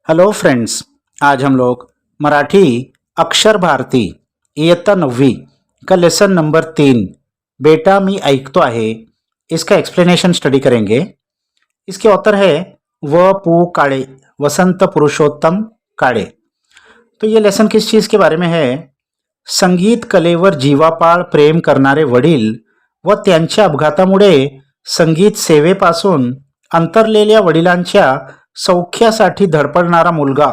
Hello friends. आज हम लोग मराठी अक्षर भारती इयत्ता 9वी का लेसन नंबर 3 बेटा मी ऐकतो आहे इसका एक्सप्लेनेशन स्टडी करेंगे। इसके ऑथर है पु काळे, वसंत पुरुषोत्तम काळे। तो ये लेसन किस चीज़ के बारे में है? संगीत कलेवर जीवापाळ प्रेम करणारे वडील व त्यांच्या अपघातामुळे संगीत सेवेपासून अंतरलेल्या वडिलांच्या सौख्यासाठी धडपडणारा मुलगा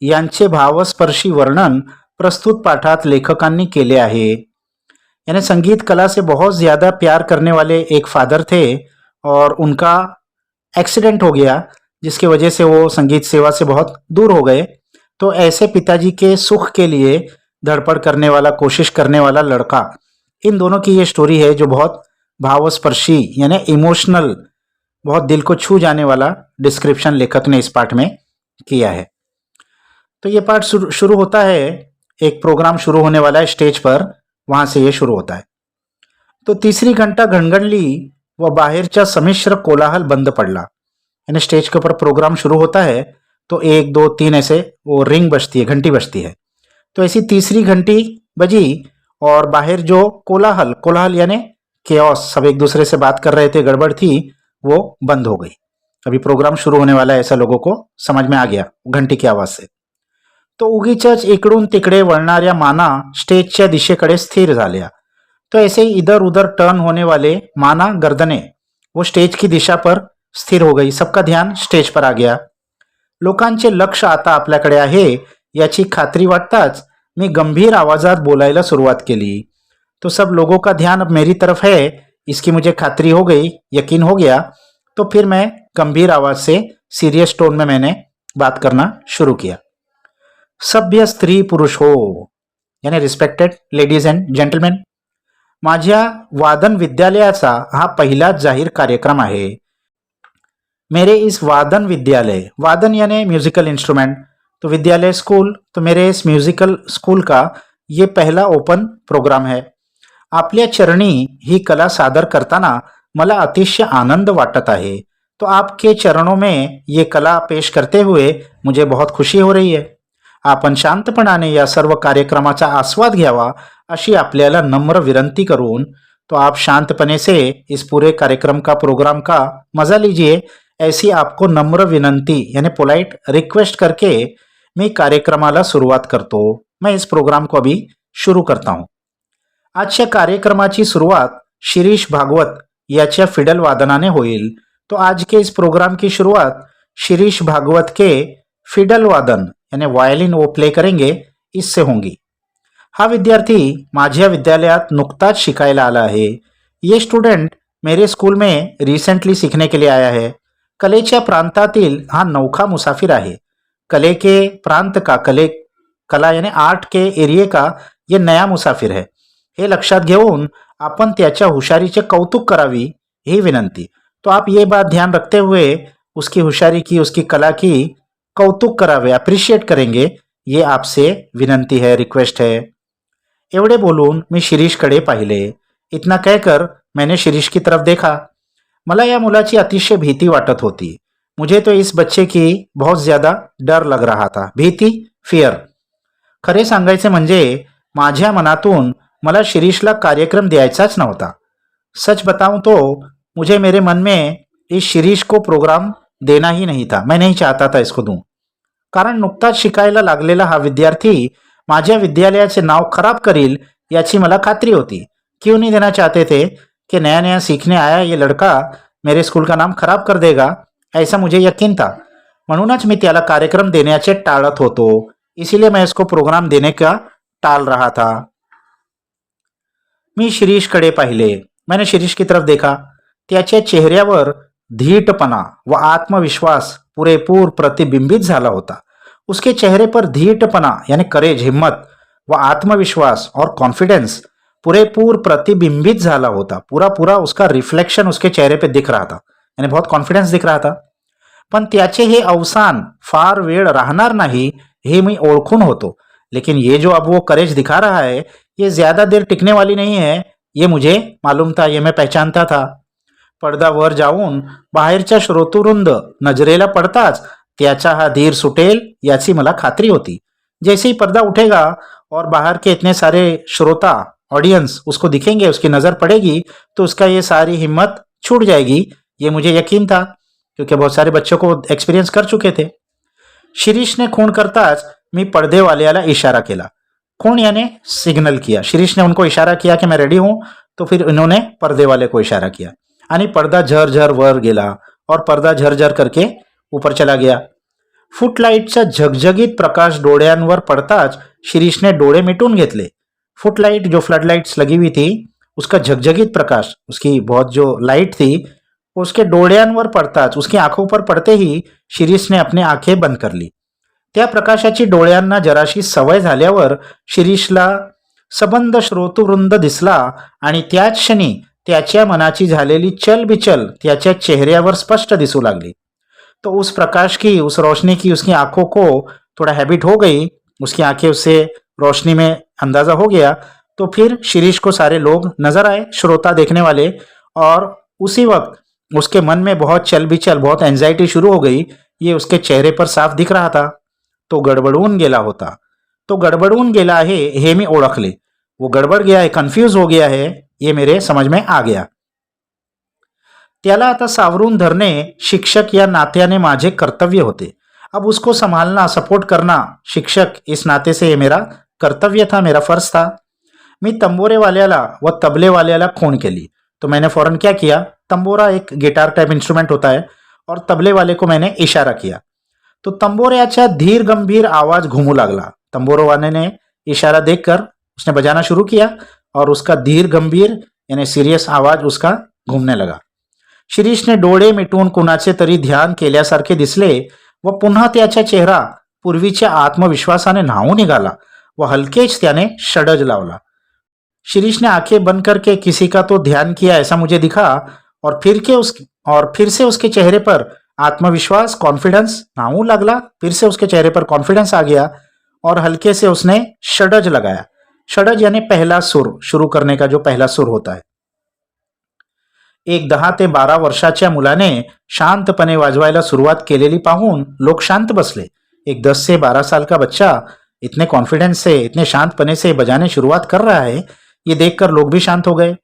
यांचे भावस्पर्शी वर्णन प्रस्तुत पाठात लेखकांनी केले आहे। यानी संगीत कला से बहुत ज़्यादा प्यार करने वाले एक फादर थे और उनका एक्सीडेंट हो गया, जिसकी वजह से वो संगीत सेवा से बहुत दूर हो गए। तो ऐसे पिताजी के सुख के लिए धड़पड़ करने वाला, कोशिश करने वाला लड़का, इन दोनों की ये स्टोरी है जो बहुत भावस्पर्शी यानी इमोशनल, बहुत दिल को छू जाने वाला डिस्क्रिप्शन लेखक ने इस पाठ में किया है। तो ये पाठ शुरू होता है, एक प्रोग्राम शुरू होने वाला है स्टेज पर, वहां से ये शुरू होता है। तो तीसरी घंटा घणघणली व बाहेरचा संमिश्र कोलाहल बंद पडला। यानी स्टेज के ऊपर प्रोग्राम शुरू होता है तो 1 2 3 ऐसे वो रिंग बजती है, घंटी बजती है। तो ऐसी तीसरी घंटी बजी और बाहर जो कोलाहल, कोलाहल यानी केओस, सब एक दूसरे से बात कर रहे थे, गड़बड़ थी, वो बंद हो गई। अभी प्रोग्राम शुरू होने वाला है ऐसा लोगों को समझ में आ गया घंटी की आवाज से। तो उगीचच इकडून तिकडे वळणाऱ्या माना स्टेजच्या दिशेकडे स्थिर झाल्या। तो ऐसे ही इधर उधर टर्न होने वाले माना, गर्दने, वो स्टेज की दिशा पर स्थिर हो गई। सबका ध्यान स्टेज पर आ गया। लोकांचे लक्ष आता आपल्याकडे आहे याची खात्री वाटताच मी गंभीर आवाजात बोलायला सुरुवात केली। तो सब लोगों का ध्यान अब मेरी तरफ है, इसकी मुझे खात्री हो गई, यकीन हो गया। तो फिर मैं गंभीर आवाज से, सीरियस टोन में मैंने बात करना शुरू किया। सभ्य स्त्री पुरुष हो, यानी रिस्पेक्टेड लेडीज एंड जेंटलमैन, माझ्या वादन विद्यालयाचा हा पहिलाच जाहीर कार्यक्रम आहे। मेरे इस वादन विद्यालय, वादन यानी म्यूजिकल इंस्ट्रूमेंट, तो विद्यालय स्कूल, तो मेरे इस म्यूजिकल स्कूल का ये पहला ओपन प्रोग्राम है। आपल्या चरणी ही कला सादर करताना मला अतिशय आनंद वाटत आहे। तो आपके चरणों में ये कला पेश करते हुए मुझे बहुत खुशी हो रही है। आपण शांतपणाने या सर्व कार्यक्रमाचा आस्वाद घ्यावा अशी आपल्याला नम्र विनंती करून, तो आप शांतपने से इस पूरे कार्यक्रम का, प्रोग्राम का मजा लीजिए, ऐसी आपको नम्र विनंती यानी पोलाइट रिक्वेस्ट करके मैं कार्यक्रमाला सुरुवात करतो। मैं इस प्रोग्राम को अभी शुरू करता हूँ। आजच्या कार्यक्रमाची सुरुवात शिरीष भागवत याच्या फिडल वादनाने होईल। तो आज के इस प्रोग्राम की शुरुआत शिरीष भागवत के फिडल वादन यानी वायलिन वो प्ले करेंगे, इससे होंगी। हा विद्यार्थी माझ्या विद्यालयात नुकताच शिकायला आला आहे। ये स्टूडेंट मेरे स्कूल में रिसेंटली सीखने के लिए आया है। कलेच्या प्रांतातील हा नौखा मुसाफिर आहे। कले के प्रांत का, कला यानी आर्ट के एरिये का ये नया मुसाफिर है। हे लक्षात घेऊन आपण त्याच्या हुशारीचे कौतुक करावी, ही विनंती। तो आप ये बात ध्यान रखते हुए उसकी हुशारी की, उसकी कला की कौतुक करावे, अप्रिशिएट करेंगे, ये आपसे विनंती है, रिक्वेस्ट है। एवढे बोलून मी शिरीषकडे पाहिले। इतना कहकर मैंने शिरीष की तरफ देखा। मला या मुलाची अतिशय भीती वाटत होती। मुझे तो इस बच्चे की बहुत ज्यादा डर लग रहा था। भीती, फियर। खरे सांगायचे म्हणजे माझ्या मनातून मला शिरीषला कार्यक्रम द्यायचाच नव्हता। सच बताऊं तो मुझे मेरे मन में इस शिरीष को प्रोग्राम देना ही नहीं था। मैं नहीं चाहता था इसको दूं, कारण नुकताच शिकायला लागलेला हा विद्यार्थी माझ्या विद्यालयाचे नाव खराब करील याची मला खात्री होती। क्यों नहीं देना चाहते थे कि नया नया सीखने आया ये लड़का मेरे स्कूल का नाम खराब कर देगा, ऐसा मुझे यकीन था। म्हणूनच मी त्याला कार्यक्रम देण्याचे टाळत होतो। इसीलिए मैं इसको प्रोग्राम देने का टाल रहा था। मी शिरीषकडे पाहिले। मैंने शिरीष की तरफ देखा। त्याच्या चेहऱ्यावर धीटपणा व आत्मविश्वास पुरेपूर प्रतिबिंबित झाला होता। उसके चेहरे पर धीटपना यानी करेज, हिम्मत व आत्मविश्वास और कॉन्फिडेंस पुरेपूर प्रतिबिंबित झाला होता। पूरा पूरा उसका रिफ्लेक्शन उसके चेहरे पे दिख रहा था, यानी बहुत कॉन्फिडेंस दिख रहा था। पण त्याचे हे अवसान फार वेळ राहणार नाही हे मी ओळखून होतो। लेकिन ये जो अब वो करेज दिखा रहा है ये ज्यादा देर टिकने वाली नहीं है, ये मुझे मालूम था, ये मैं पहचानता था। पडदा वर जाऊन बाहेरच्या श्रोतृवृंद नजरेला पडताच त्याचा हा धीर सुटेल याची मला खात्री होती. जैसे ही पर्दा उठेगा और बाहर के इतने सारे श्रोता ऑडियंस उसको दिखेंगे, उसकी नज़र पड़ेगी, तो उसका ये सारी हिम्मत छूट जाएगी. ये मुझे यकीन था क्योंकि बहुत सारे बच्चों को एक्सपिरियन्स कर चुके थे. शिरीषने खूण करताच मी पडदेवाल्याला इशारा केला. खूण याने सिग्नल किया. शिरीषने उनको इशारा किया कि मैं रेडी हूं, तो फिर इन्होंने पर्देवाले को इशारा किया आणि पडदा झरझर वर गेला और पर्दा झरझर करके ऊपर चला गया. फुटलाईटचा झगझगीत प्रकाश डोळ्यांवर पडताच शिरीषने डोळे मिटून घेतले. फुटलाइट जो फ्लड लाइट्स लगी हुई थी, उसका झगझगीत प्रकाश, उसकी बहुत जो लाइट थी, उसके डोळ्यांवर पडताच, उसकी आंखों पर पडते ही शिरीषने अपनी आंखें बंद कर ली. त्या प्रकाशाची डोळ्यांना जराशी सवय झाल्यावर शिरीषला सबंध श्रोतृवृंद दिसला आणि त्याच क्षणी त्याच्या मनाची झालेली चलबिचल त्याच्या चेहऱ्यावर स्पष्ट दिसू लागली. तो उस प्रकाश की, उस रोशनी की उसकी आंखों को थोड़ा हैबिट हो गई. उसकी आंखें उससे रोशनी में अंदाजा हो गया. तो फिर शिरीष को सारे लोग नजर आए, श्रोता देखने वाले, और उसी वक्त उसके मन में बहुत चलबिचल, बहुत एंजाइटी शुरू हो गई. ये उसके चेहरे पर साफ दिख रहा था. तो गडबडून गेला होता. तो गडबडून गेला आहे हे मी ओळखले. वो गडबड गया है, कन्फ्यूज हो गया है, ये मेरे समझ में आ गया. त्याला आता सावरून धरणे शिक्षक या नात्याने माझे कर्तव्य होते. अब उसको संभालना, सपोर्ट करना शिक्षक इस नाते से ये मेरा कर्तव्य था, मेरा फर्ज था. मी तंबोरे वाल्याला व तबले वाल्याला खूण केली. तो मैंने फौरन क्या किया, तंबोरा एक गिटार टाइप इंस्ट्रूमेंट होता है, और तबले वाले को मैंने इशारा किया. तो तंबोऱ्याचा धीर गंभीर आवाज घूमू लागला. तंबोरो वाले ने इशारा देखकर उसने बजाना शुरू किया और उसका धीर गंभीर यानी सीरियस आवाज उसका घूमने लगा. शिरीषने डोळे मिटून कुणाचे तरी ध्यान केल्यासारखे दिसले व पुन्हा त्याचा चेहरा पूर्वीच्या आत्मविश्वासाने न्हावून निघाला व हलकेच त्याने षडज लावला. शिरीष ने आंखें बंद करके किसी का तो ध्यान किया ऐसा मुझे दिखा, और फिर से उसके चेहरे पर आत्मविश्वास, कॉन्फिडेंस नाऊ लगला. फिर से उसके चेहरे पर कॉन्फिडेंस आ गया और हल्के से उसने षडज लगाया. षडज यानी पहला सुर, शुरू करने का जो पहला सुर होता है. एक 10 ते 12 वर्षाच्या मुलाने शांतपणे वाजवायला सुरुवात केलेली पाहून लोक शांत बसले. एक 10 से 12 साल का बच्चा इतने कॉन्फिडेंस से, इतने शांतपने से बजाने शुरुआत कर रहा है, ये देखकर लोग भी शांत हो गए.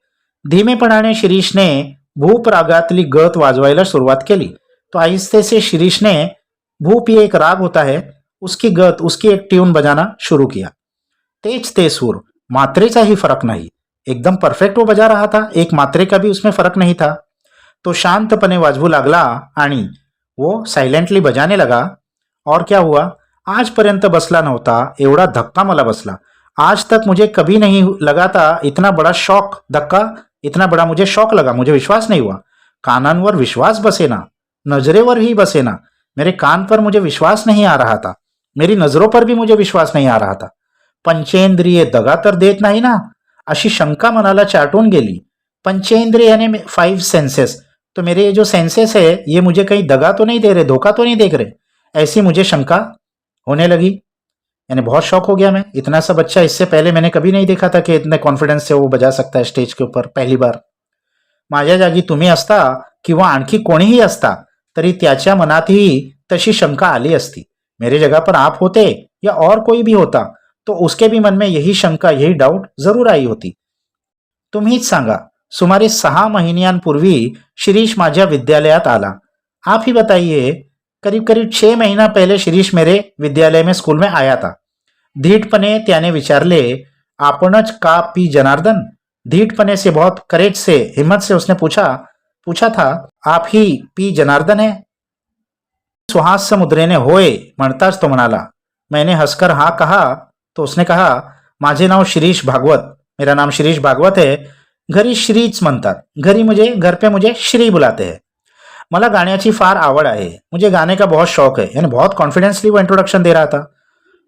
धीमेपणाने शिरीष ने भूप रागातली गत वाजवायला सुरुवात केली. तो आहिस्ते से शिरीष ने भूप ये एक राग होता है, उसकी गत, उसकी एक ट्यून बजाना शुरू किया. तेज ते सूर, मात्रेचा ही फरक नहीं, एकदम परफेक्ट वो बजा रहा था, एक मात्रे का भी उसमें फरक नहीं था. तो शांतपणे वाजवू लागला आणि वो सायलेंटली बजाने लगा. और क्या हुआ, आजपर्यंत बसला नव्हता एवढा धक्का मला बसला. आज तक मुझे कभी नहीं लगा था इतना बड़ा शॉक, धक्का इतना बड़ा मुझे शॉक लगा, मुझे विश्वास नहीं हुआ. कानांवर विश्वास बसेना, नजरेवर ही बसेना, मेरे कान पर मुझे विश्वास नहीं आ रहा था, मेरी नजरों पर भी मुझे विश्वास नहीं आ रहा था. पंचेंद्रिय दगा तर देत नाही ना, अशी शंका मनाला चाटून गेली. पंचेंद्रिय यानी 5 सेंसेस, तो मेरे ये जो सेंसेस है ये मुझे कहीं दगा तो नहीं दे रहे, धोखा तो नहीं देख रहे, ऐसी मुझे शंका होने लगी. यानी बहुत शौक हो गया मैं. इतना सा बच्चा इससे पहले मैंने कभी नहीं देखा था कि इतने कॉन्फिडेंस से वो बजा सकता है स्टेज के ऊपर, पहली बार. माझ्या जागी तुम्ही असता किंवा आणखी कोणीही असता तरी त्याच्या मनातही तशी शंका आली असती. मेरे जगह पर आप होते या और कोई भी होता तो उसके भी मन में यही शंका, यही डाउट जरूर आई होती. तुम्हीच सांगा, सुमारे 6 महिन्यांपूर्वी शिरीष माझ्या विद्यालयात आला. आप ही बताइए, करीब करीब 6 महीना पहले शिरीष मेरे विद्यालय में, स्कूल में आया था. धीटपने त्याने विचारले, आपणच का पी जनार्दन. धीटपने से, बहुत करेज से, हिम्मत से उसने पूछा था, आप ही पी जनार्दन है. सुहास्य मुद्रेने होय म्हणताच तो म्हणाला. मैंने हंसकर हाँ कहा तो उसने कहा, माझे नाव शिरीष भागवत, मेरा नाम शिरीष भागवत है, घरी श्रीच म्हणतात, घरी मुझे, घर पे मुझे श्री बुलाते हैं. मला गाण्याची फार आवड आहे, मुझे गाने का बहुत शौक है. यानी बहुत कॉन्फिडेंसली वो इंट्रोडक्शन दे रहा था.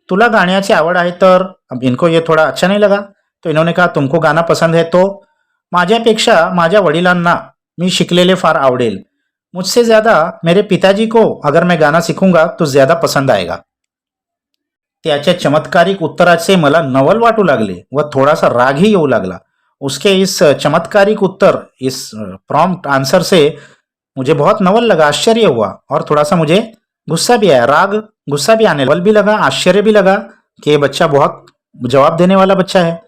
तुला गाण्याची आवड आहे तर, अब इनको ये थोड़ा अच्छा नहीं लगा तो इन्होंने कहा, तुमको गाना पसंद है तो माझ्यापेक्षा माझ्या वडिलांना मी शिकलेले फार आवडेल. मुझसे ज्यादा मेरे पिताजी को अगर मैं गाना सीखूंगा तो ज्यादा पसंद आएगा. त्याच्या चमत्कारिक उत्तराचे मला नवल वाटू लागले व थोडासा रागही येऊ लागला. उसके इस चमत्कारिक उत्तर, इस प्रॉम्प्ट आंसर से मुझे बहुत नवल लगा, आश्चर्य हुआ और थोड़ा सा मुझे गुस्सा भी आया, राग गुस्सा भी आने, बल भी लगा, आश्चर्य भी लगा की ये बच्चा बहुत जवाब देने वाला बच्चा है.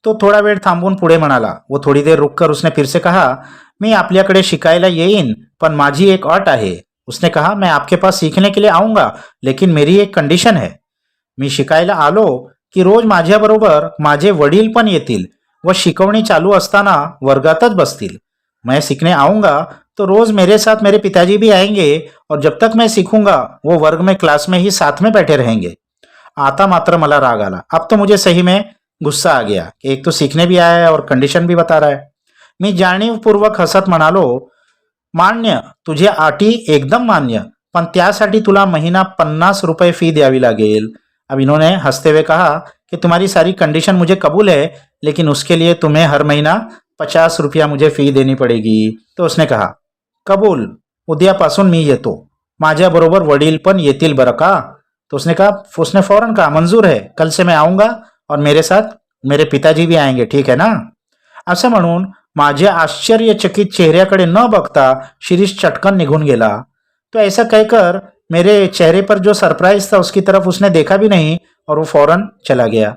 तो थोडा वेळ थांबून पुढे म्हणाला व थोडी देर रुककर उसने फिर से कहा, मी आपल्याकडे शिकायला येईन, पण माझी एक अट आहे. उसने कहा, मैं आपके पास सीखने के लिए आऊंगा, लेकिन मेरी एक कंडीशन है. मी शिकायला आलो की रोज माझ्याबरोबर माझे वडील पण येतील व शिकवणी चालू असताना वर्गातच बसतील. मैं सीखने आऊंगा तो रोज मेरे साथ मेरे पिताजी भी आएंगे और जब तक मैं सीखूंगा वो वर्ग में क्लास में ही साथ में बैठे रहेंगे. आता मात्र मला राग आला. अब तो मुझे सही में गुस्सा आ गया कि एक तो सीखने भी आया है और कंडीशन भी बता रहा है. मी जाणीवपूर्वक हसत म्हणालो, मान्य, तुझे अटी एकदम मान्य, पण त्यासाठी तुला महिना 50 रुपये फी द्यावी लागेल. अब इन्होंने हंसते हुए कहा कि तुम्हारी सारी कंडीशन मुझे कबूल है, लेकिन उसके लिए तुम्हें हर महीना 50 रुपया मुझे फी देनी पड़ेगी. तो उसने कहा, कबूल, उद्यापासून मी येतो, माझ्याबरोबर वडील पण येतील बरं का. तो उसने फौरन कहा, मंजूर है, कल से मैं आऊंगा और मेरे साथ मेरे पिताजी भी आएंगे, ठीक है ना. असं म्हणून माझ्या आश्चर्यचकित चेहऱ्याकडे न बघता शिरीष चटकन निघून गेला. तो ऐसा कहकर मेरे चेहरे पर जो सरप्राइज था उसकी तरफ उसने देखा भी नहीं और वो फौरन चला गया.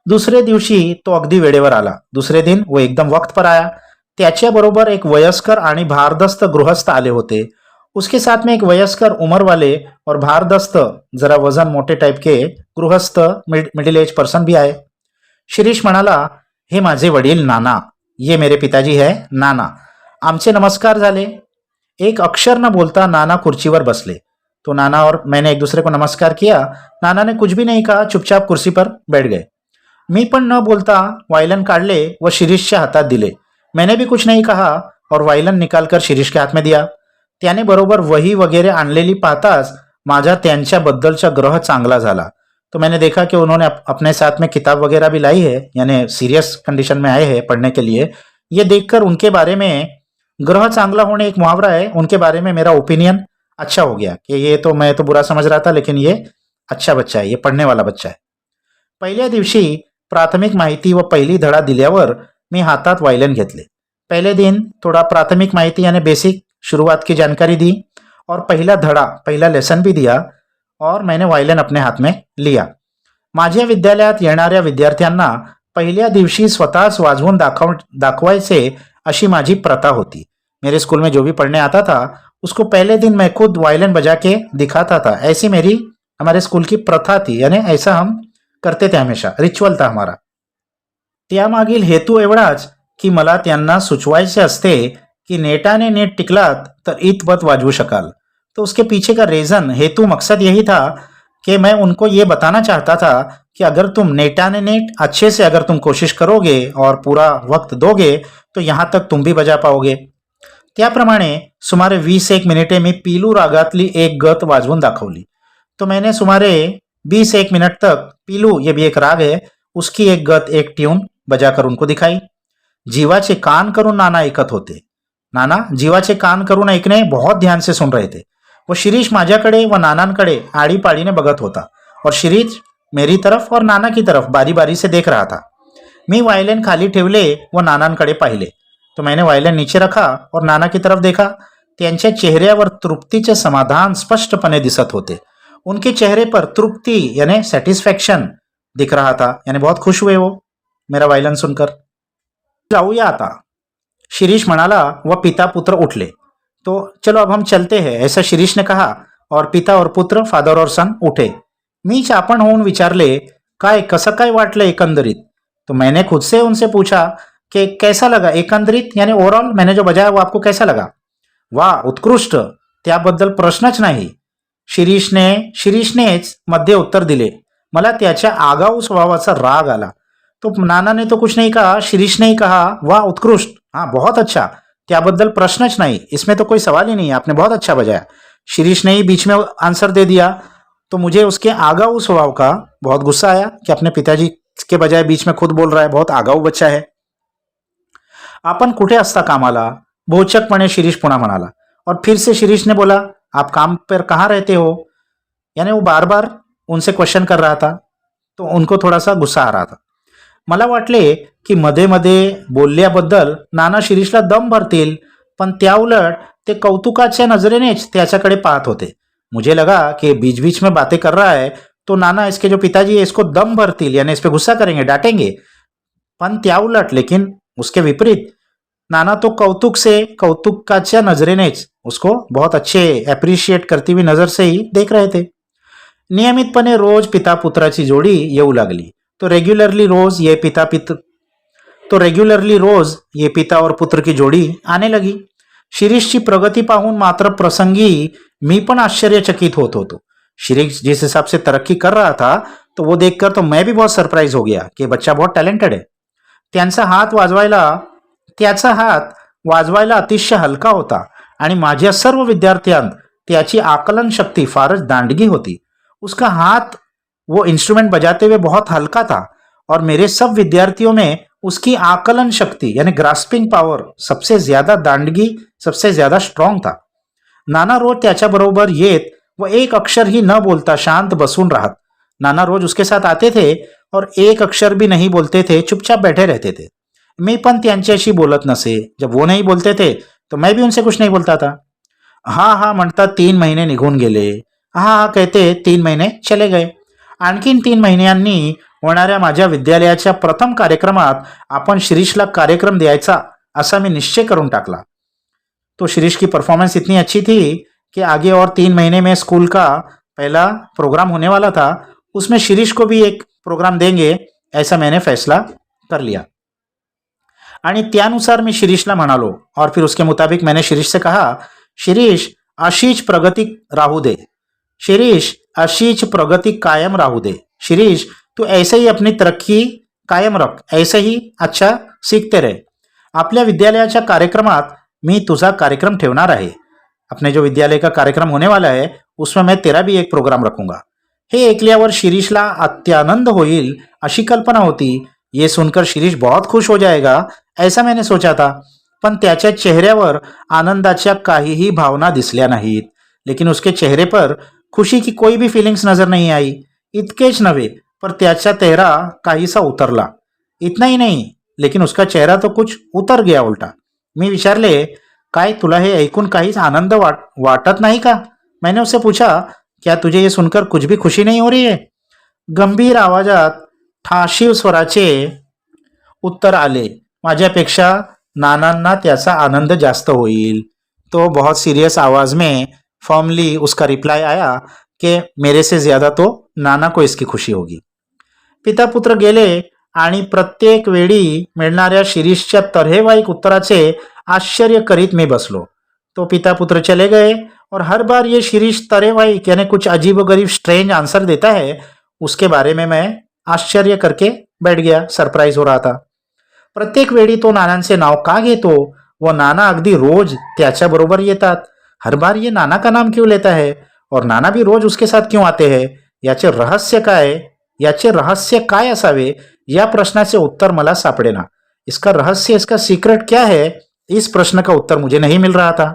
दुसरे दिवशी तो अगदी वेळेवर आला. दुसरे दिन वो एकदम वक्त पर आया. त्याच्याबरोबर एक वयस्कर आणि भारदस्त गृहस्थ आले होते. उसके साथ में एक वयस्कर उम्र वाले और भारदस्त जरा वजन मोटे टाइप के गृहस्थ मिडिल एज पर्सन भी आए. शिरीष म्हणाला, हे माझे वडील नाना, ये मेरे पिताजी है नाना. आमचे नमस्कार झाले. एक अक्षर न बोलता नाना कुर्सीवर बसले. तो नाना और मैंने एक दूसरे को नमस्कार किया. नाना ने कुछ भी नहीं कहा, चुपचाप कुर्सी पर बैठ गए. मी पण न बोलता वायलन काढले व शिरीषच्या हातात दिले. मैंने भी कुछ नहीं कहा और वायलन निकालकर शिरीष के हाथ में दिया. त्याने बरोबर वही वगैरे आणलेली पाहताच माझा त्यांच्याबद्दलचा ग्रह चांगला झाला. तो मैंने देखा कि उन्होंने अपने साथ में किताब वगैरह भी लाई है, यानी सीरियस कंडीशन में आए हैं पढ़ने के लिए. ये देखकर उनके बारे में, ग्रह चांगला होने एक मुहावरा है, उनके बारे में मेरा ओपिनियन अच्छा हो गया कि ये तो मैं तो बुरा समझ रहा था, लेकिन ये अच्छा बच्चा है, ये पढ़ने वाला बच्चा है. पहिल्या दिवशी प्राथमिक माहिती व पहिली धडा दिल्यावर मी हातात वायलन घेतले. पहले दिन थोड़ा प्राथमिक माहिती यानी बेसिक शुरुआत की जानकारी दी और पहला लेसन भी दिया और मैंने वायलन अपने हाथ में लिया. माझ्या विद्यालयात येणाऱ्या विद्यार्थ्यांना पहिल्या दिवशी स्वतःच वाजवून दाखवायचे अशी माझी प्रथा होती. मेरे स्कूल में जो भी पढ़ने आता था उसको पहले दिन मैं खुद वायलिन बजा के दिखाता था. ऐसी मेरी हमारे स्कूल की प्रथा थी, यानी ऐसा हम करते थे, हमेशा रिच्युअल था हमारा. त्यामागील हेतू एवढाच की मला त्यांना सुचवायचे असते कि नेटाने नेट टिकलात तर इतपत वाजवू शकाल. तो उसके पीछे का रीजन, हेतु, मकसद यही था कि मैं उनको ये बताना चाहता था कि अगर तुम नेटाने नेट अच्छे से अगर तुम कोशिश करोगे और पूरा वक्त दोगे तो यहाँ तक तुम भी बजा पाओगे. त्याप्रमाणे सुमारे 20-1 मिनिटे मी पीलू रागातली एक गत वाजवून दाखवली. तो मैंने सुमारे 20-1 मिनट तक पीलू, ये भी एक राग है, उसकी एक गत, एक ट्यून बजाकर उनको दिखाई. जीवाचे कान करून नाना ऐकत होते. नाना जीवाचे कान करून ऐकणे बहुत ध्यान से सुन रहे थे. वो शिरीष माझ्याकडे व नानांकडे आड़ीपाड़ीने बघत होता और शिरीष मेरी तरफ और नाना की तरफ बारी बारी से देख रहा था. मी वायलिन खाली ठेवले व नानांकडे पाहिले. तो मैंने वायलिन नीचे रखा और नाना की तरफ देखा. त्यांच्या चेहऱ्यावर तृप्तीचे समाधान स्पष्टपणे दिसत होते. उनके चेहरे पर तृप्ति यानी सेटिस्फैक्शन दिख रहा था, यानी बहुत खुश हुए वो मेरा वायलिन सुनकर. जाऊया आता, शिरीष म्हणाला व पिता पुत्र उठले. तो चलो अब हम चलते हैं, ऐसा शिरीष ने कहा और पिता और पुत्र, फादर और सन उठे. मी चापण होऊन विचारले, काय कसं काय वाटलं एकंदरीत. तो मैंने खुद से उनसे पूछा कि कैसा लगा एकंदरीत, यानी ओवरऑल मैंने जो बजाया वो आपको कैसा लगा. वाह, उत्कृष्ट, त्याबद्दल प्रश्नच नाही. शिरीषनेच मध्ये उत्तर दिले. मला त्याच्या आगाऊ स्वभावाचा राग आला. तो नाना ने तो कुछ नहीं कहा, शिरीष ने ही कहा, वाह उत्कृष्ट, हाँ बहुत अच्छा, त्याबद्दल प्रश्नच नहीं, इसमें तो कोई सवाल ही नहीं, आपने बहुत अच्छा बजाया. शिरीष ने ही बीच में आंसर दे दिया. तो मुझे उसके आगाऊ स्वभाव का बहुत गुस्सा आया कि अपने पिताजी के बजाय बीच में खुद बोल रहा है, बहुत आगाऊ बच्चा है. आपण कुठे असता कामाला, भोचकपणे शिरीष पुन्हा म्हणाला. और फिर से शिरीष ने बोला, आप काम पर कहाँ रहते हो, यानी वो बार बार उनसे क्वेश्चन कर रहा था. तो उनको थोड़ा सा गुस्सा आ रहा था. मला वाटले की मध्ये मध्ये बोलल्याबद्दल नाना शिरीषला दम भरतील, पण त्या उलट ते कौतुकाच्या नजरेनेच त्याच्याकडे पाहत होते. मुझे लगा कि बीच बीच में बातें कर रहा है तो नाना इसके जो पिताजी है इसको दम भरतील, यानी इस पे गुस्सा करेंगे, डांटेंगे. पण त्या उलट, लेकिन उसके विपरीत, नाना तो कौतुक से, कौतुकाच्या नजरेनेच उसको बहुत अच्छे अप्रिशिएट करती हुई नजर से ही देख रहे थे. नियमितपणे रोज पिता पुत्राची जोडी येऊ लागली. तो रेग्युलरली रोज ये पिता और पुत्र की जोड़ी आने लगी. शिरीषची प्रगति पाहून मात्र प्रसंगी मी पण आश्चर्यचकित होतो. शिरीष जिस हिसाब से तरक्की कर रहा था तो वो देखकर तो मैं भी बहुत सरप्राइज हो गया कि बच्चा बहुत टॅलेंटेड आहे. त्याचा हात वाजवायला अतिशय हलका होता आणि माझ्या सर्व विद्यार्थ्यांत त्याची आकलन शक्ति फारच दांडगी होती. उसका हाथ वो इंस्ट्रूमेंट बजाते हुए बहुत हल्का था और मेरे सब विद्यार्थियों में उसकी आकलन शक्ति यानी ग्रास्पिंग पावर सबसे ज्यादा दांडगी, सबसे ज्यादा स्ट्रॉन्ग था. नाना रोज त्याच्याबरोबर येत व एक अक्षर ही न बोलता शांत बसून राहत. नाना रोज उसके साथ आते थे और एक अक्षर भी नहीं बोलते थे, चुपचाप बैठे रहते थे. मी पण त्यांच्याशी बोलत नसे. जब वो नहीं बोलते थे तो मैं भी उनसे कुछ नहीं बोलता था. हाँ हाँ म्हणता 3 महिने निघून गेले. हाँ हाँ कहते 3 महिने चले गए. आणखीन 3 महिन्यांनी होणाऱ्या माझ्या विद्यालयाच्या प्रथम कार्यक्रमात आपण शिरीषला कार्यक्रम द्यायचा असा मी निश्चय करून टाकला. तो शिरीष की परफॉर्मेंस इतनी अच्छी थी कि आगे और 3 महीने में स्कूल का पहला प्रोग्राम होने वाला था. उसमें शिरीष को भी एक प्रोग्राम देंगे ऐसा मैंने फैसला कर लिया. आणि त्यानुसार मी शिरीषला म्हणालो और फिर उसके मुताबिक मैंने शिरीष से कहा, शिरीष अशीच प्रगति राहू दे. शिरीष अशीच प्रगति कायम राहू दे. शिरीष तू ऐसे ही अपनी तरक्की कायम रख, ऐसे ही अच्छा सीखते रहे. आपल्या विद्यालयाच्या कार्यक्रमात मी तुझा कार्यक्रम ठेवणार आहे. अपने जो विद्यालय का कार्यक्रम होने वाला है उसमें मैं तेरा भी एक प्रोग्राम रखूंगा. हे ऐकल्यावर शिरीषला अत्यानंद होईल अशी कल्पना होती. ये सुनकर शिरीष बहुत खुश हो जाएगा ऐसा मैंने सोचा था. पण त्याच्या चेहऱ्यावर आनंदाच्या काहीही भावना दिसल्या नाहीत. लेकिन उसके चेहरे पर खुशी की कोई भी फीलिंग्स नजर नहीं आई. इतकेच नव्हे पर त्याचा चेहरा काहीसा उतरला. इतना ही नहीं, लेकिन उसका चेहरा तो कुछ उतर गया उलटा. मी विचारले, काय तुला हे ऐकून काहीच आनंद वाटत नाही का? मैंने उससे पूछा, क्या तुझे ये सुनकर कुछ भी खुशी नहीं हो रही है? गंभीर आवाजात ठाशीव स्वराचे उत्तर आले, माझ्यापेक्षा नानांना त्याचा आनंद जास्त होईल. तो बहुत सीरियस आवाज में फॉर्मली उसका रिप्लाई आया कि मेरे से ज्यादा तो नाना को इसकी खुशी होगी. पिता पुत्र गेले आणि प्रत्येक वेळी मिळणाऱ्या शिरीषच्या तऱ्हेवाईक उत्तराचे आश्चर्य करीत मी बसलो. तो पिता पुत्र चले गए और हर बार ये शिरीष तरहेवाईक यानी कुछ अजीब व गरीब स्ट्रेंज आंसर देता है, उसके बारे में मैं आश्चर्य करके बैठ गया, सरप्राइज हो रहा था. प्रत्येक वेळी तो नानांचे नाव का घेतो व नाना अगदी रोज त्याच्याबरोबर येतात. हर बार ये नाना का नाम क्यों लेता है और नाना भी रोज उसके साथ क्यों आते हैं? याचे रहस्य काय असावे या प्रश्नाचे उत्तर मला सापडेना. इसका रहस्य, इसका सीक्रेट क्या है, इस प्रश्न का उत्तर मुझे नहीं मिल रहा था.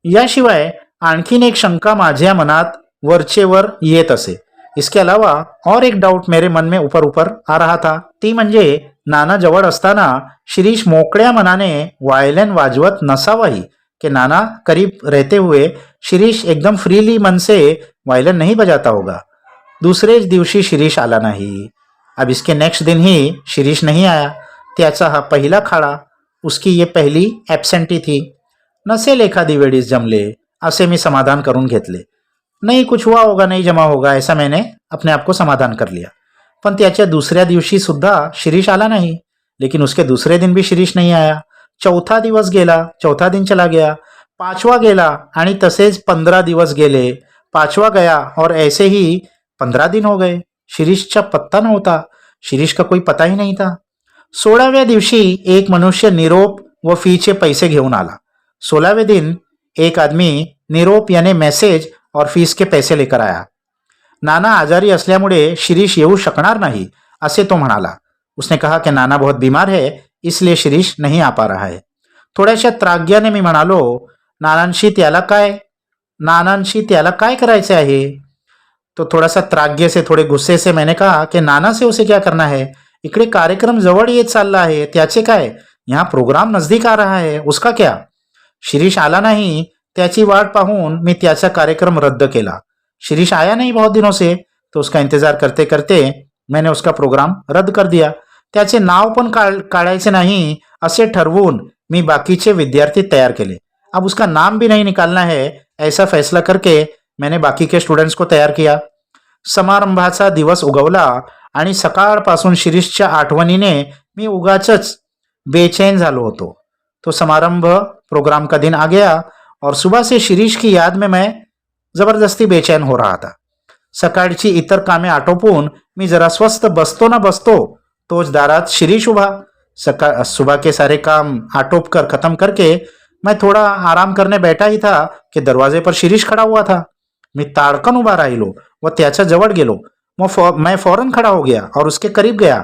याशिवाय आणखीन एक शंका माझ्या मनात वरचेवर येत असे. इसके अलावा और एक डाउट मेरे मन में ऊपर ऊपर आ रहा था. ती म्हणजे नाना जवळ असताना शिरीष मोकळ्या मनाने वायलिन वाजवत नसावाही कि नाना करीब रहते हुए शिरीष एकदम फ्रीली मन से वायलिन नहीं बजाता होगा. दूसरेच दिवशी शिरीष आला नाही. अब इसके नेक्स्ट दिन ही शिरीष नहीं आया. त्याचा हा पहिला खाडा, उसकी ये पहली ॲब्सेंटी थी. नसेल एखादी वेळीच जमले असे मी समाधान करून घेतले. नहीं कुछ हुआ होगा, नहीं जमा होगा, ऐसा मैंने अपने आप को समाधान कर लिया. पण त्याच्या दुसऱ्या दिवशी सुद्धा शिरीष आला नहीं. लेकिन उसके दूसरे दिन भी शिरीष नहीं आया. चौथा दिवस गेला, चौथा दिन चला गया, 5वां गेला आणि तसेच 15 दिवस गेले. 5वां गया और ऐसे ही 15 दिन हो गए. शिरीषचा पत्ता नव्हता. शिरीष का कोई पता ही नहीं था. 16व्या दिवशी एक मनुष्य निरोप व फीचे पैसे घेऊन आला. 16वें दिन एक आदमी निरोप यानी मैसेज और फीस के पैसे लेकर आया. नाना आजारी असल्यामुळे शिरीष येऊ शकणार नाही असे तो म्हणाला. उसने कहा कि नाना बहुत बीमार है इसलिए शिरीष नहीं आ पा रहा है. थोड्याशा त्राग्याने मी म्हणालो, नानांशी त्याला काय करायचे आहे? तो थोड़ा सा त्राग्य से, थोड़े गुस्से से मैंने कहा कि नाना से उसे क्या करना है? इकडे कार्यक्रम जवळ येत चालला आहे, त्याचे काय? यहाँ प्रोग्राम नजदीक आ रहा है, उसका क्या? शिरीष आला नहीं, त्याची वाट पाहून मी त्याचा कार्यक्रम रद्द केला. शिरीष आया नहीं बहुत दिनों से, तो उसका इंतजार करते करते मैंने उसका प्रोग्राम रद्द कर दिया. त्याचे नाव पण काढायचे नाही असे ठरवून मी बाकीचे विद्यार्थी तयार केले. अब उसका नाम भी नहीं निकालना है ऐसा फैसला करके मैंने बाकी के स्टुडंट्स को तयार किया. समारंभाचा दिवस उगवला आणि सकाळपासून शिरीषच्या आठवणीने मी उगाचच बेचैन झालो होतो. तो समारंभ प्रोग्राम का दिन आ गया और सुबह से शिरीष की याद में मैं जबरदस्ती बेचैन हो रहा था. सकाळची इतर कामे आटोपून मी जरा स्वस्थ बसतो ना बसतो तोच दारात शिरीष उभा. सुबह के सारे काम आटोप कर खत्म करके मैं थोड़ा आराम करने बैठा ही था कि दरवाजे पर शिरीष खड़ा हुआ था. मी ताडकन उभा राहिलो व त्याच्या जवळ गेलो. मैं फौरन खड़ा हो गया और उसके करीब गया.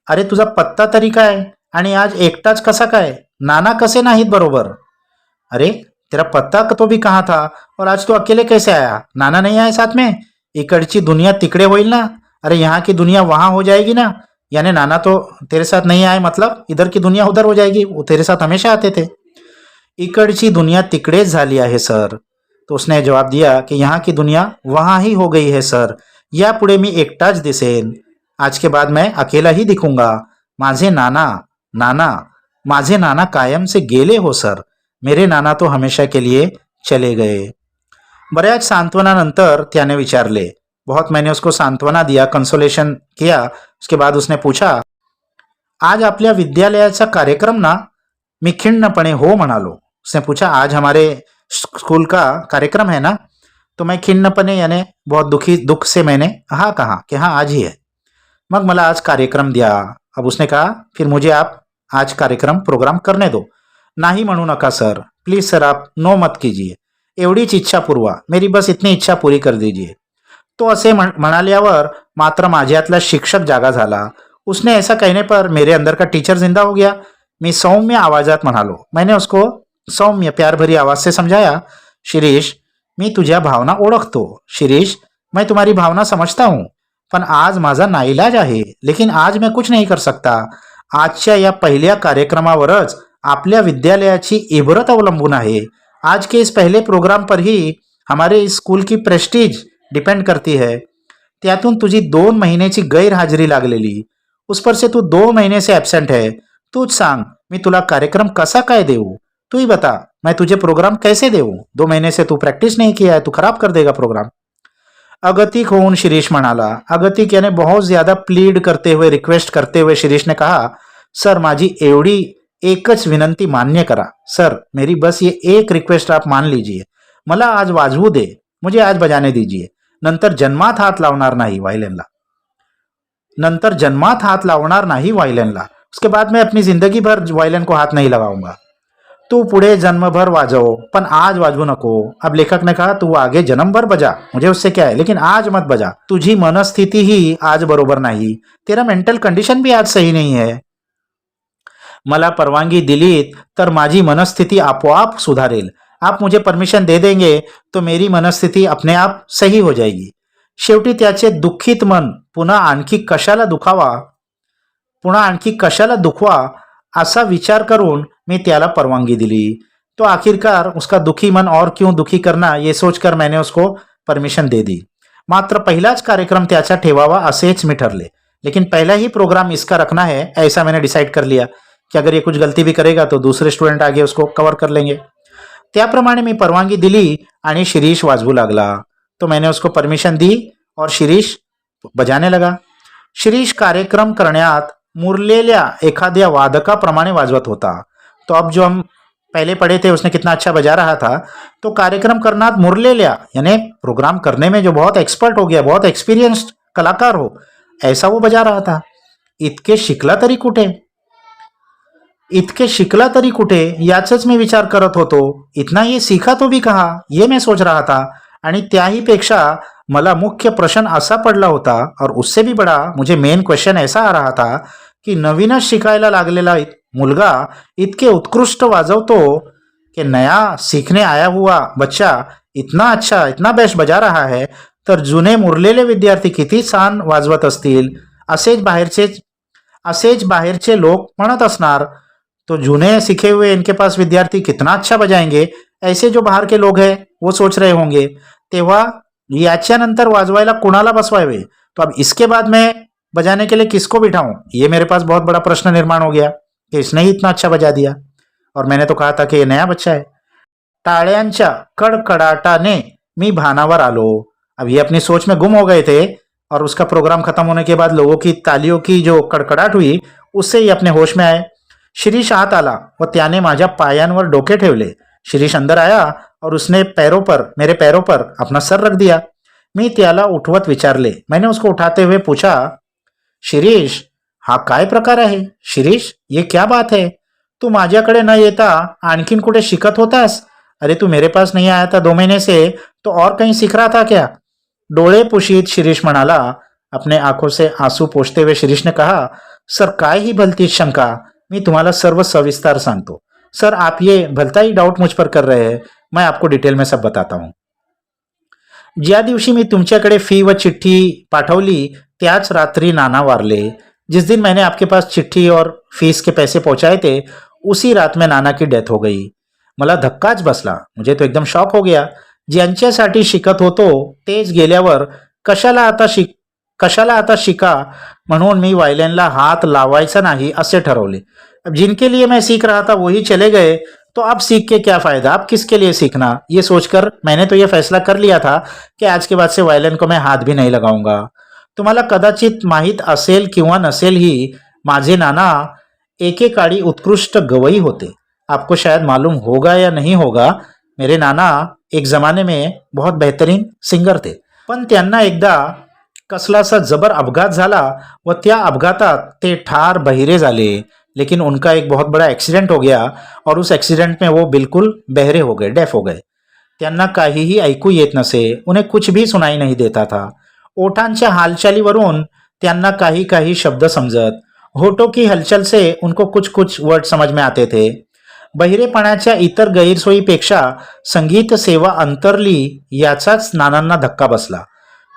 अरे तुझा पत्ता तरी काय आणि आज एकटाच कसा काय? नाना कसे नाहीत बरोबर? अरे तेरा पत्ता तो भी कहाँ था और आज तो अकेले कैसे आया? नाना नहीं आए साथ में? इकडची दुनिया तिकडे होईल ना? अरे यहाँ की दुनिया वहां हो जाएगी ना? यानी नाना तो तेरे साथ नहीं आए मतलब इधर की दुनिया उधर हो जाएगी. वो तेरे साथ हमेशा आते थे. इकडची दुनिया तिकडेच झाली आहे सर. तो उसने जवाब दिया कि यहाँ की दुनिया वहां ही हो गई है सर. यापुढे मी एकटाच दिसेन. आज के बाद मैं अकेला ही दिखूंगा. माझे नाना नाना माझे नाना कायम से गेले हो सर. मेरे नाना तो हमेशा के लिए चले गए. बऱ्याच सांत्वनानंतर त्याने विचारले. बहुत मैंने उसको सांत्वना दिया, कंसोलेशन किया. उसके बाद उसने पूछा, आज आपल्या विद्यालयाचा कार्यक्रम ना? मी खिन्नपणे हो म्हणालो. उसने पूछा, आज हमारे स्कूल का कार्यक्रम है ना? तो मैं खिन्नपणे यानी बहुत दुख से मैंने हाँ कहा कि हाँ आज ही है. मग मला आज कार्यक्रम दिया. अब उसने कहा, फिर मुझे आप आज कार्यक्रम प्रोग्राम करने दो. नाही म्हणू नका सर, प्लीज सर आप नो मत कीजिए. एवढीच इच्छा पुरवा, मेरी बस इतनी इच्छा पूरी कर दीजिए. तो असे म्हणाल्यावर मात्र माझ्यातला शिक्षक जागा झाला. उसने ऐसा कहने पर मेरे अंदर का टीचर जिंदा हो गया. मी सौम्य आवाजात म्हणालो. मैंने उसको सौम्य प्यार भरी आवाज से समझाया, शिरीष मी तुझ्या भावना ओळखतो. शिरीष मैं तुम्हारी भावना समझता हूं, पण आज माझा नाईलाज आहे. लेकिन आज मैं कुछ नहीं कर सकता. आजच्या या पहिल्या कार्यक्रमावरच आपल्या विद्यालयाची इबरत अवलंबून आहे. आज के इस पहले प्रोग्राम पर ही हमारे स्कूल की प्रेस्टीज डिपेंड करती है. त्यातून तुझी 2 महिन्याची गैरहाजरी लागलेली, उस पर से तू 2 महीने से एब्सेंट है. तूच सांग मी तुला कार्यक्रम कसा काय देऊ? तू ही बता, मैं तुझे प्रोग्राम कैसे देऊ? 2 महीने से तू प्रैक्टिस नहीं किया है, तू खराब कर देगा प्रोग्राम. अगतिक होऊन शिरीष म्हणाला. अगतिक याने बहुत ज्यादा प्लीड करते हुए, रिक्वेस्ट करते हुए शिरीष ने कहा, सर माझी एवढी एकच विनंती मान्य करा. सर मेरी बस ये एक रिक्वेस्ट आप मान लीजिए. मला आज वाजवू दे, मुझे आज बजाने दीजिए. नंतर जन्मात हात लावणार नाही वायलिनला. नंतर जन्मात हात लावणार नाही वायलिनला. उसके बाद मैं अपनी जिंदगी भर वायलिन को हाथ नहीं लगाऊंगा. तू पुढे जन्मभर वाजव, पण आज वाजवू नको. अब लेखक ने कहा, तू आगे जन्मभर बजा, मुझे उससे क्या है, लेकिन आज मत बजा. तुझी मनस्थिती ही आज बरोबर नाही. तेरा मेंटल कंडिशन भी आज सही नहीं है. मला परवानगी दिलीत तर माझी मनस्थिती आपोआप सुधारेल. आप मुझे परमिशन दे देंगे तो मेरी मनस्थिती अपने आप सही हो जाएगी. शेवटी त्याचे दुःखित मन पुन्हा आणखी कशाला दुखवा असा विचार करून मी त्याला परवानगी दिली. तो आखिरकार उसका दुखी मन और क्यों दुखी करना ये सोचकर मैंने उसको परमिशन दे दी. मात्र पहिलाच कार्यक्रम त्याचा ठेवावा असेच मी ठरले. लेकिन पहला ही प्रोग्राम इसका रखना है ऐसा मैंने डिसाइड कर लिया कि अगर ये कुछ गलती भी करेगा तो दूसरे स्टूडेंट आगे उसको कवर कर लेंगे. त्याप्रमाणे मी परवानगी दिली आणि शिरीष वाजवू लागला. तो मैंने उसको परमिशन दी और शिरीष बजाने लगा. शिरीष कार्यक्रम करण्यात मुरलेल्या एखाद्या वादकाप्रमाणे वाजवत होता. तो अब जो हम पहले पढ़े थे उसने कितना अच्छा बजा रहा था, तो कार्यक्रम करण्यात मुरलेल्या यानी प्रोग्राम करने में जो बहुत एक्सपर्ट हो गया, बहुत एक्सपीरियंस्ड कलाकार हो, ऐसा वो बजा रहा था. इतके शिकला तरी कुठे याचच मी विचार करत होतो. इतना ये सीखा तो भी कहा, ये मैं सोच रहा था. आणि त्याही पेक्षा मला मुख्य प्रश्न असा पडला होता, और उससे भी बड़ा मुझे मेन क्वेश्चन ऐसा आ रहा था की नवीनच शिकायला लागलेला मुलगा इतके उत्कृष्ट वाजवतो कि नया सीखने आया हुआ बच्चा इतना अच्छा, इतना बेस्ट बजा रहा है, तर जुने मुरलेले विद्यार्थी किती छान वाजवत असतील. असेच बाहेरचे लोक म्हणत असणार. तो जूने सीखे हुए इनके पास विद्यार्थी कितना अच्छा बजाएंगे, ऐसे जो बाहर के लोग हैं वो सोच रहे होंगे. तेव्हा याच्यानंतर वाजवायला कुणाला बसवावे, तो अब इसके बाद मैं बजाने के लिए किसको बिठाऊं, ये मेरे पास बहुत बड़ा प्रश्न निर्माण हो गया कि इसने ही इतना अच्छा बजा दिया और मैंने तो कहा था कि ये नया बच्चा है. टाळ्यांच्या कडकडाटाने मी भानावर आलो. अब ये अपनी सोच में गुम हो गए थे और उसका प्रोग्राम खत्म होने के बाद लोगों की तालियों की जो कड़कड़ाट हुई उससे ही अपने होश में आए. शिरीष आत आला व त्याने माझ्या पायांवर डोके ठेवले. शिरीष अंदर आया और उसने मेरे पैरों पर अपना सर रख दिया. मी त्याला उठवत विचारले. मैंने उसको उठाते हुए पूछा, शिरीष, हा काय प्रकार आहे? शिरीष, ये क्या बात है? तू माझ्याकडे न येता आणखीन कुठे शिकत होतास? अरे तू मेरे पास नहीं आया था 2 महीने से, तो और कहीं सीख रहा था क्या? डोळे पुशीत शिरीष म्हणाला. अपने आंखों से आंसू पोंछते हुए शिरीष ने कहा, सर काय ही भलती शंका, मी तुम्हाला सर्व सविस्तार सांगतो. सर आप ये भलता ही डाउट मुझ पर कर रहे हैं, मैं आपको डिटेल में सब बताता हूँ. ज्या दिवशी मी तुमच्याकडे फी व चिठ्ठी पाठवली त्याच रात्री नाना वारले. जिस दिन मैंने आपके पास चिट्ठी और फीस के पैसे पहुंचाए थे उसी रात में नाना की डेथ हो गई. मला धक्काच बसला. मुझे तो एकदम शॉक हो गया. ज्यांच्यासाठी शिकत होतो तेच गेल्यावर कशाला आता शिका म्हणून मी वायलिनला हात लावायचा नाही असे ठरवले. अब जिनके लिए मैं सीख रहा था वही चले गए, तो अब सीख के क्या फायदा, अब किसके लिए सीखना, ये सोचकर मैंने तो ये फैसला कर लिया था कि आज के बाद से वायलिन को मैं हाथ भी नहीं लगाऊंगा. तुम्हाला कदाचित माहीत असेल किंवा नसेलही, माझे नाना एकेकाळी उत्कृष्ट गवई होते. आपको शायद मालूम होगा या नहीं होगा, मेरे नाना एक जमाने में बहुत बेहतरीन सिंगर थे. पण त्यांना एकदा कसलासा जबर अपघात झाला व त्या अपघातात ते ठार बहिरे झाले. लेकिन उनका एक बहुत बड़ा एक्सीडेंट हो गया और उस एक्सीडेंट में वो बिल्कुल बहरे हो गए, डेफ हो गए. त्यांना काहीही ऐकू येत नसे, उन्हें कुछ भी सुनाई नहीं देता था. ओठांच्या हालचालीवरून त्यांना काही काही शब्द समजत. होठों की हलचल से उनको कुछ कुछ वर्ड समझ में आते थे. बहिरेपणाच्या इतर गैरसोयीपेक्षा संगीत सेवा अंतरली याचाच नानांना धक्का बसला.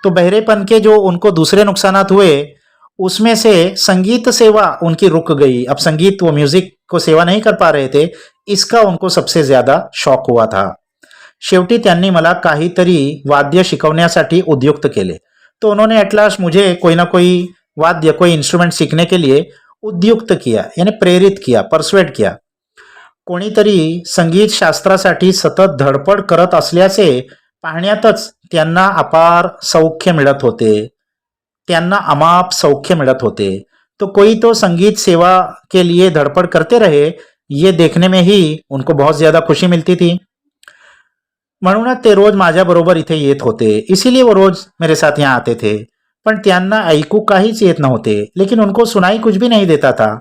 तो बहरेपन के जो उनको दूसरे नुकसानात हुए उसमें से संगीत सेवा उनकी रुक गई. अब संगीत, वो म्यूजिक को सेवा नहीं कर पा रहे थे, इसका उनको सबसे ज्यादा शॉक हुआ था. शेवटी त्यांनी मला काहीतरी वाद्य शिकवण्यासाठी उद्युक्त केले. तो उन्होंने एट लास्ट मुझे कोई ना कोई वाद्य, कोई इंस्ट्रूमेंट सीखने के लिए उद्युक्त किया, यानी प्रेरित किया, परस्वेड किया. कोणीतरी संगीत शास्त्रासाठी सतत धडपड करत असल्याचे पाहण्यातच त्यांना अमाप सौख्य मिळत होते. तो कोई तो संगीत सेवा के लिए धड़पड़ करते रहे, ये देखने में ही उनको बहुत ज्यादा खुशी मिलती थी. म्हणूनच ते रोज माझ्याबरोबर इथे येत होते. इसीलिए वो रोज मेरे साथ यहाँ आते थे. पण त्यांना ऐकू काहीच येत नव्हते, लेकिन उनको सुनाई कुछ भी नहीं देता था.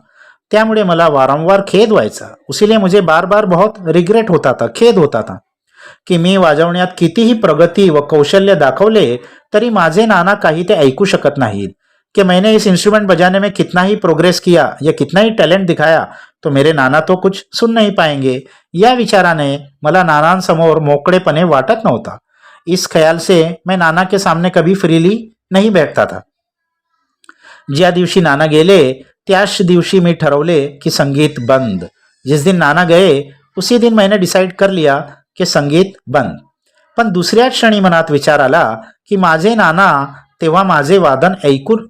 त्यामुळे मला वारंवार खेद व्हायचा. इसीलिए मुझे बार बार बहुत रिग्रेट होता था, खेद होता था की मी वाजवण्यात कितीही प्रगती व कौशल्य दाखवले तरी माझे नाना काही ते ऐकू शकत नाहीत. कि मैंने इस इंस्ट्रूमेंट बजाने में कितना ही प्रोग्रेस किया या कितना ही टैलेंट दिखाया तो मेरे नाना तो कुछ सुन नहीं पाएंगे. या विचाराने मला नानांसमोर मोकळेपणे वाटत नव्हता. इस ख्याल से मैं नाना के सामने कभी फ्रीली नहीं बैठता था. ज्या दिवशी नाना गेले त्याच दिवशी मी ठरवले की संगीत बंद. जिस दिन नाना गए उसी दिन मैंने डिसाइड कर लिया कि संगीत बंद. पण दुसऱ्याच क्षणी मनात विचार आला की माझे नाना तेव्हा माझे वादन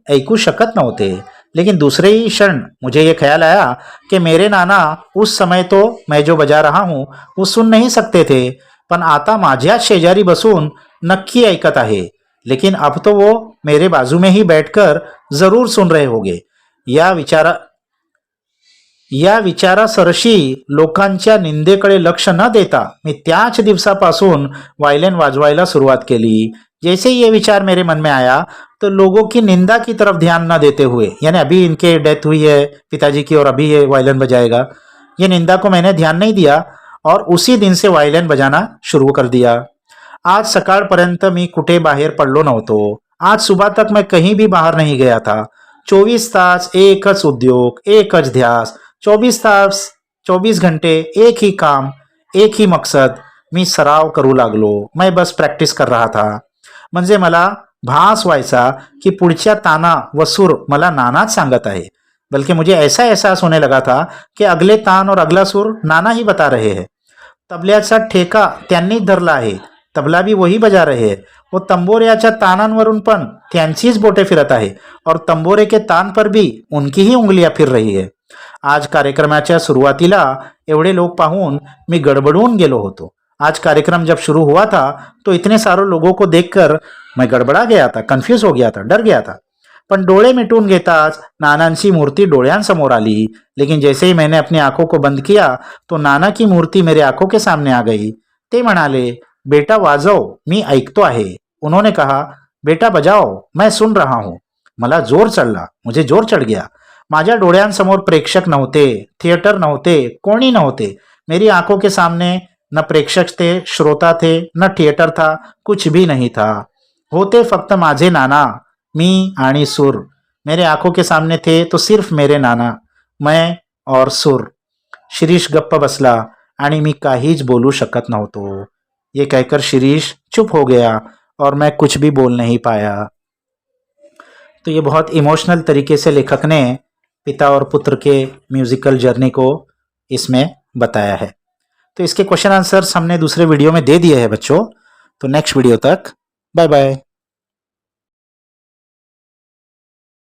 ऐकू शकत नव्हते. लेकिन दूसरे ही क्षण मुझे ये ख्याल आया कि मेरे नाना उस समय तो मैं जो बजा रहा हूँ वो सुन नहीं सकते थे, पण आता माझ्याच शेजारी बसून नक्की ऐकत आहे. लेकिन अब तो वो मेरे बाजू में ही बैठकर जरूर सुन रहे होंगे. या विचारासरशी लोकांच्या निंदेकडे लक्ष न देता मी त्याच दिवसापासून वायलिन वाजवायला सुरुवात केली. जैसे ही ये विचार मेरे मन में आया तो लोगों की निंदा की तरफ ध्यान न देते हुए, यानी अभी इनके डेथ हुई है पिताजी की और अभी ये वायलिन बजाएगा, ये निंदा को मैंने ध्यान नहीं दिया और उसी दिन से वायलिन बजाना शुरू कर दिया. आज सकाळपर्यंत मी कुठे बाहेर पडलो नव्हतो. आज सुबह तक मैं कहीं भी बाहर नहीं गया था. 24 तास एकच उद्योग, एकच ध्यास. 24 तास 24 घंटे एक ही काम, एक ही मकसद. मी सराव करू लागलो. मैं बस प्रॅक्टिस कर रहा था. म्हणजे मला भास व्हायचा की पुढच्या ताना व सूर मला नानाच सांगत आहे. बल्कि मुझे ऐसा एहसास होने लगा था की अगले तान और अगला सूर नाना ही बता रहे हैं. तबल्याचा ठेका त्यांनीच धरला आहे. तबला भी वही बजा रहे हैं. व तंबोऱ्याच्या तानांवरून पण त्यांचीच बोटे फिरत आहे और तंबोरे के तान पर भी उनकी ही उंगलियां फिर रही है. आज कार्यक्रमाच्या सुरुवातीला एवढे लोग पाहून मी गडबडून गेलो होतो. आज कार्यक्रम जब शुरू हुआ था तो इतने सारे लोगों को देखकर मैं गड़बड़ा गया था, कन्फ्यूज हो गया था, डर गया था. पण डोळे मिटून घेताच नानांची मूर्ती डोळ्यांसमोर आली. लेकिन जैसे ही मैंने अपनी आंखों को बंद किया तो नाना की मूर्ति मेरे आंखों के सामने आ गई. ते म्हणाले, बेटा वाजव, मी ऐकतो आहे. उन्होंने कहा, बेटा बजाओ, मैं सुन रहा हूं. मला जोर चढला, मुझे जोर चढ गया. माझ्या डोळ्यांसमोर प्रेक्षक नव्हते, थिएटर नव्हते, कोणी नव्हते. मेरी आंखों के सामने न प्रेक्षक थे, श्रोता थे, न थिएटर था, कुछ भी नहीं था. होते फक्त माझे नाना, मी आणि सुर. मेरे आंखों के सामने थे तो सिर्फ मेरे नाना, मैं और सुर. शिरीष गप्प बसला आणि मी काहीच बोलू शकत नव्हतो. ये कहकर शिरीष चुप हो गया और मैं कुछ भी बोल नहीं पाया. तो ये बहुत इमोशनल तरीके से लेखक ने पिता और पुत्र के म्यूजिकल जर्नी को इसमें बताया है. तो इसके क्वेश्चन आंसर्स हमने दूसरे वीडियो में दे दिए हैं बच्चों. तो नेक्स्ट वीडियो तक बाय बाय.